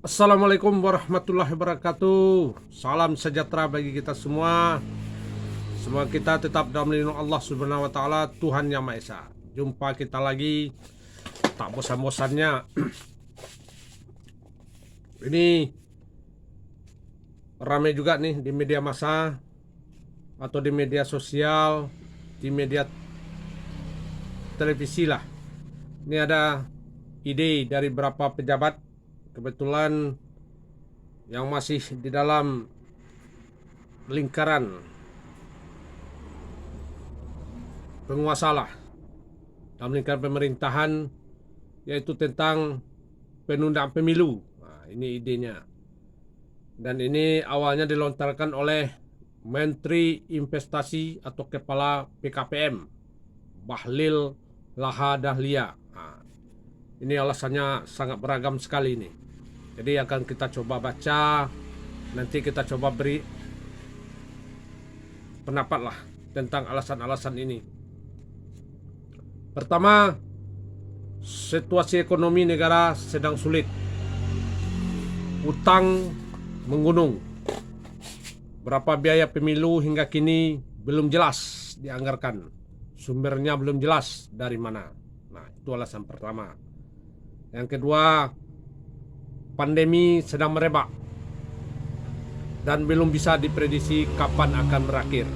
Assalamualaikum warahmatullahi wabarakatuh. Salam sejahtera bagi kita semua. Semoga kita tetap dalam lindungan Allah Subhanahu wa taala, Tuhan Yang Maha Esa. Jumpa kita lagi tak bosan-bosannya. Ini ramai juga nih di media massa atau di media sosial, di media televisi lah. Ini ada ide dari beberapa pejabat, kebetulan yang masih di dalam lingkaran penguasa lah, dalam lingkaran pemerintahan, yaitu tentang penundaan pemilu. Nah, ini idenya. Dan ini awalnya dilontarkan oleh Menteri Investasi atau Kepala BKPM, Bahlil Lahadalia. Nah, ini alasannya sangat beragam sekali ini. Jadi akan kita coba baca, nanti kita coba beri pendapat lah tentang alasan-alasan ini. Pertama, situasi ekonomi negara sedang sulit. Utang menggunung. Berapa biaya pemilu hingga kini belum jelas dianggarkan. Sumbernya belum jelas dari mana. Nah, itu alasan pertama. Yang kedua, pandemi sedang merebak dan belum bisa diprediksi kapan akan berakhir.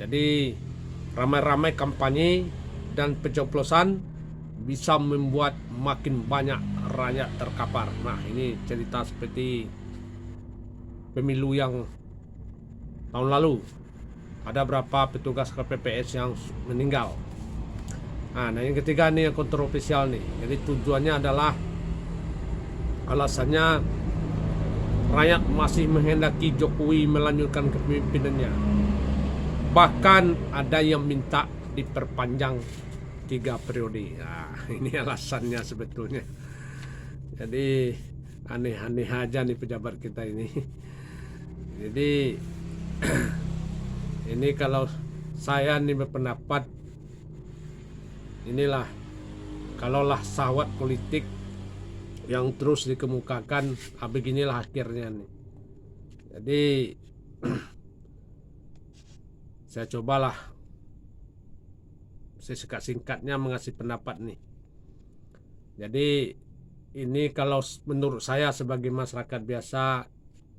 Jadi ramai-ramai kampanye dan pencoblosan bisa membuat makin banyak rakyat terkapar. Nah, ini cerita seperti pemilu yang tahun lalu. Ada berapa petugas KPPS yang meninggal. Nah, yang ketiga nih yang kontroversial nih. Jadi tujuannya adalah, alasannya rakyat masih menghendaki Jokowi melanjutkan kepemimpinannya. Bahkan ada yang minta diperpanjang 3 periode. Nah, ini alasannya sebetulnya. Jadi aneh-aneh aja nih pejabat kita ini. Jadi ini kalau saya nih berpendapat, inilah kalaulah sahwat politik yang terus dikemukakan, beginilah akhirnya nih. Jadi saya cobalah singkatnya mengasih pendapat nih. Jadi ini kalau menurut saya sebagai masyarakat biasa,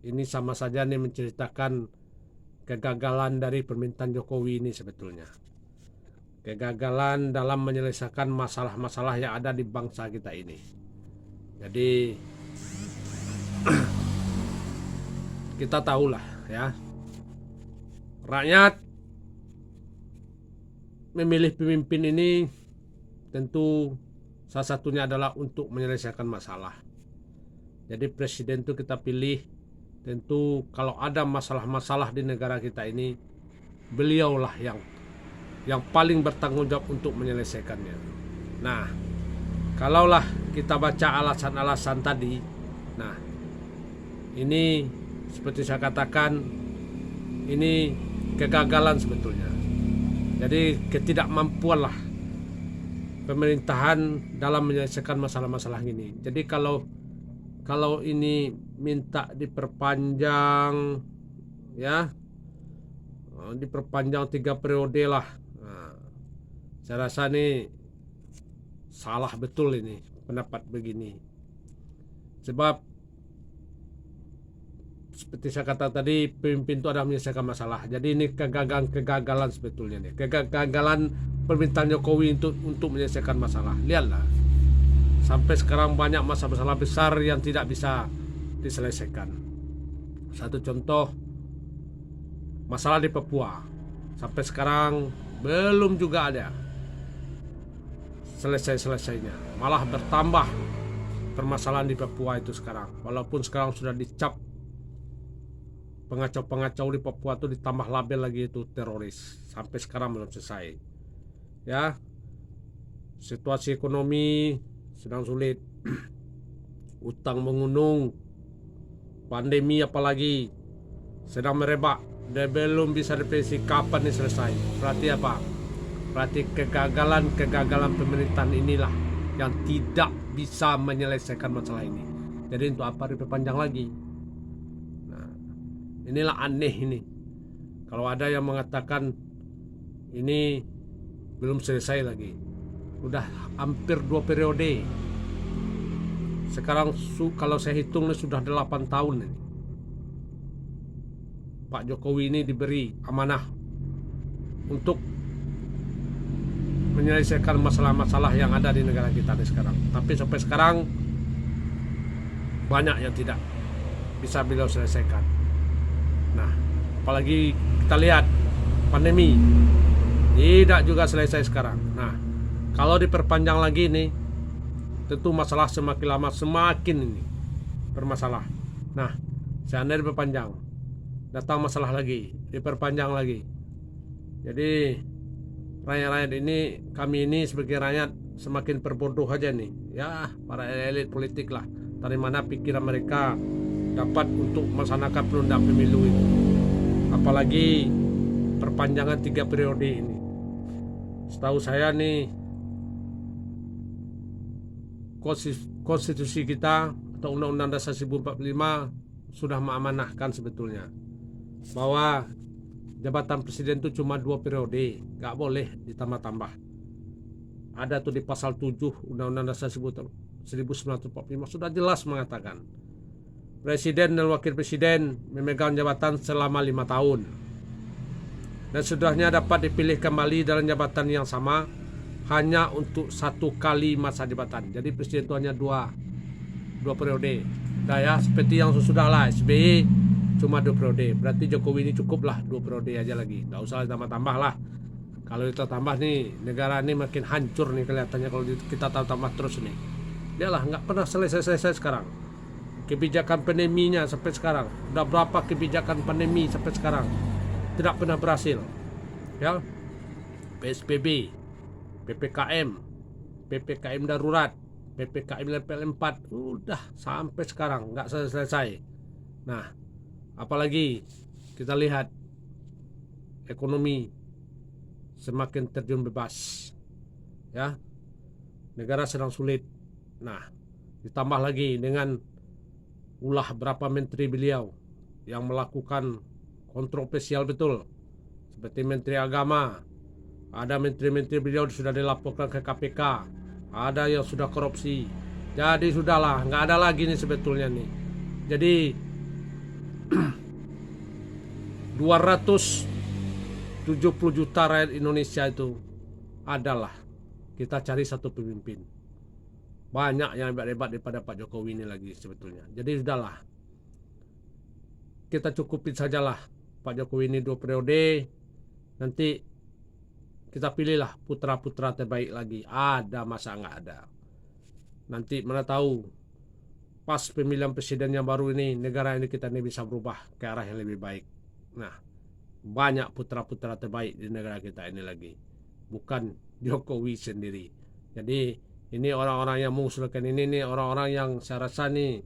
ini sama saja nih menceritakan kegagalan dari pemerintahan Jokowi ini sebetulnya. Kegagalan dalam menyelesaikan masalah-masalah yang ada di bangsa kita ini. Jadi kita tahulah ya, rakyat memilih pemimpin ini tentu salah satunya adalah untuk menyelesaikan masalah. Jadi presiden itu kita pilih tentu kalau ada masalah-masalah di negara kita ini, beliaulah yang paling bertanggung jawab untuk menyelesaikannya. Nah, kalaulah kita baca alasan-alasan tadi, nah ini seperti saya katakan, ini kegagalan sebetulnya. Jadi ketidakmampuan lah pemerintahan dalam menyelesaikan masalah-masalah ini. Jadi kalau ini minta diperpanjang ya, diperpanjang 3 periode lah. Nah, saya rasa ini salah betul ini pendapat begini. Sebab seperti saya kata tadi, pemimpin itu ada menyelesaikan masalah. Jadi ini kegagalan sebetulnya nih. Kegagalan pemerintahan Jokowi untuk menyelesaikan masalah. Lihatlah, sampai sekarang banyak masalah besar yang tidak bisa diselesaikan. Satu contoh, masalah di Papua. Sampai sekarang belum juga ada selesai-selesainya. Malah bertambah permasalahan di Papua itu sekarang. Walaupun sekarang sudah dicap pengacau-pengacau di Papua itu, ditambah label lagi itu teroris. Sampai sekarang belum selesai. Ya, situasi ekonomi sedang sulit. Utang menggunung, pandemi apalagi sedang merebak, dan belum bisa diprediksi kapan ini selesai. Berarti apa? Berarti kegagalan pemerintahan inilah yang tidak bisa menyelesaikan masalah ini. Jadi untuk apa diperpanjang lagi? Nah, inilah aneh ini. Kalau ada yang mengatakan ini belum selesai lagi, udah hampir 2 periode. Sekarang kalau saya hitung ini sudah 8 tahun ini. Pak Jokowi ini diberi amanah untuk menyelesaikan masalah-masalah yang ada di negara kita ini sekarang. Tapi sampai sekarang banyak yang tidak bisa beliau selesaikan. Nah, apalagi kita lihat pandemi tidak juga selesai sekarang. Nah, kalau diperpanjang lagi nih, tentu masalah semakin lama semakin ini bermasalah. Nah, seandainya diperpanjang, datang masalah lagi, diperpanjang lagi. Jadi rakyat-rakyat ini, kami ini sebagai rakyat semakin berbodoh aja nih. Ya, para elit politik lah. Dari mana pikiran mereka dapat untuk melaksanakan penundaan pemilu itu. Apalagi perpanjangan 3 periode ini. Setahu saya nih, konstitusi kita atau Undang-Undang Dasar 1045 sudah mengamanahkan sebetulnya bahwa jabatan presiden itu cuma 2 periode, nggak boleh ditambah-tambah. Ada tuh di pasal 7 Undang-Undang Dasar 1945 sudah jelas mengatakan presiden dan wakil presiden memegang jabatan selama 5 tahun dan sudahnya dapat dipilih kembali dalam jabatan yang sama hanya untuk 1 kali masa jabatan. Jadi presiden itu hanya dua periode. Nah ya, seperti yang sudah lah, SBY cuma 2 periode. Berarti Jokowi ini cukup lah 2 periode aja lagi. Nggak usah tambah-tambah lah. Kalau kita tambah nih, negara ini makin hancur nih kelihatannya kalau kita tambah terus nih. Dia lah nggak pernah selesai sekarang. Kebijakan pandeminya sampai sekarang. Udah berapa kebijakan pandemi sampai sekarang tidak pernah berhasil. Ya, PSBB, PPKM darurat, PPKM level 4 udah sampai sekarang nggak selesai. Nah, apalagi kita lihat ekonomi semakin terjun bebas, ya, negara sedang sulit. Nah, ditambah lagi dengan ulah berapa menteri beliau yang melakukan kontroversial betul, seperti Menteri Agama. Ada menteri-menteri beliau sudah dilaporkan ke KPK, ada yang sudah korupsi. Jadi sudahlah, nggak ada lagi nih sebetulnya nih. Jadi 270 juta rakyat Indonesia itu adalah kita cari satu pemimpin. Banyak yang hebat-hebat daripada Pak Jokowi ini lagi sebetulnya. Jadi sudahlah, kita cukupin sajalah Pak Jokowi ini 2 periode. Nanti kita pilihlah putra-putra terbaik lagi. Ada masa nggak ada. Nanti mana tahu pas pemilihan presiden yang baru ini, negara ini kita ini bisa berubah ke arah yang lebih baik. Nah, banyak putra-putra terbaik di negara kita ini lagi, bukan Jokowi sendiri. Jadi ini orang-orang yang mengusulkan ini nih, orang-orang yang saya rasa nih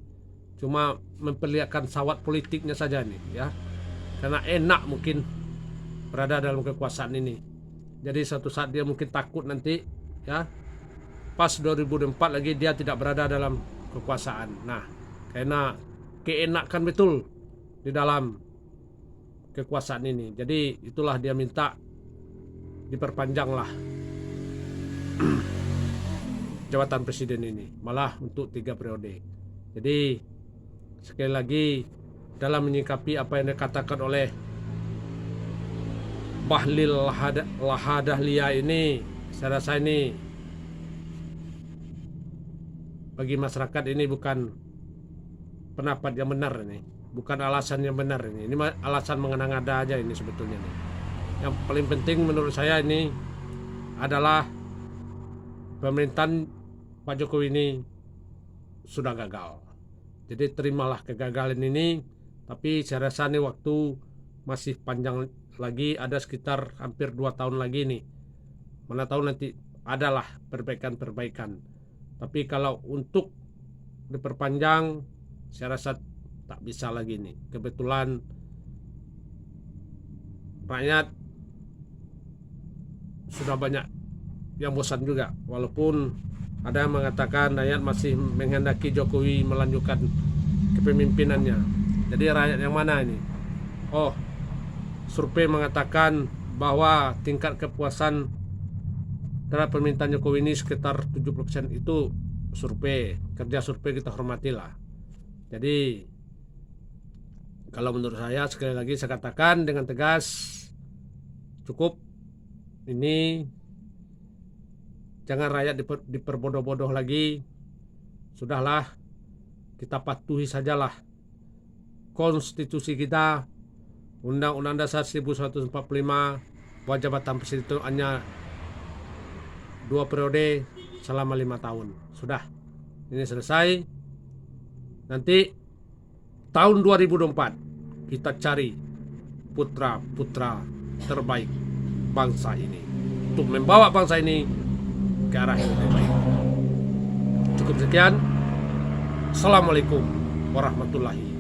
cuma memperlihatkan sawat politiknya saja nih, ya, karena enak mungkin berada dalam kekuasaan ini. Jadi suatu saat dia mungkin takut nanti, ya, pas 2024 lagi dia tidak berada dalam kekuasaan. Nah, karena keenakan betul di dalam kekuasaan ini. Jadi itulah dia minta diperpanjanglah jabatan presiden ini, malah untuk 3 periode. Jadi sekali lagi dalam menyikapi apa yang dikatakan oleh Bahlil Lahadalia ini, saya rasa ini bagi masyarakat ini bukan pendapat yang benar ini, bukan alasan yang benar ini alasan mengada-ngada aja ini sebetulnya nih. Yang paling penting menurut saya ini adalah pemerintahan Pak Jokowi ini sudah gagal. Jadi terimalah kegagalan ini, tapi saya rasa nih waktu masih panjang lagi, ada sekitar hampir 2 tahun lagi nih. Mana tahu nanti adalah perbaikan-perbaikan. Tapi kalau untuk diperpanjang, saya rasa tak bisa lagi nih. Kebetulan rakyat sudah banyak yang bosan juga, walaupun Ada yang mengatakan rakyat masih menghendaki Jokowi melanjutkan kepemimpinannya. Jadi rakyat yang mana ini? Oh, survei mengatakan bahwa tingkat kepuasan terhadap pemerintahan Jokowi ini sekitar 70%. Itu survei, kerja survei kita hormatilah. Jadi kalau menurut saya, sekali lagi saya katakan dengan tegas, cukup. Ini jangan rakyat diperbodoh-bodoh lagi. Sudahlah, kita patuhi sajalah konstitusi kita, Undang-Undang Dasar 1945, bahwa jabatan presiden itu hanya 2 periode selama 5 tahun. Sudah, ini selesai. Nanti tahun 2024 kita cari putra-putra terbaik bangsa ini untuk membawa bangsa ini ke arah yang lebih baik. Cukup sekian. Assalamualaikum warahmatullahi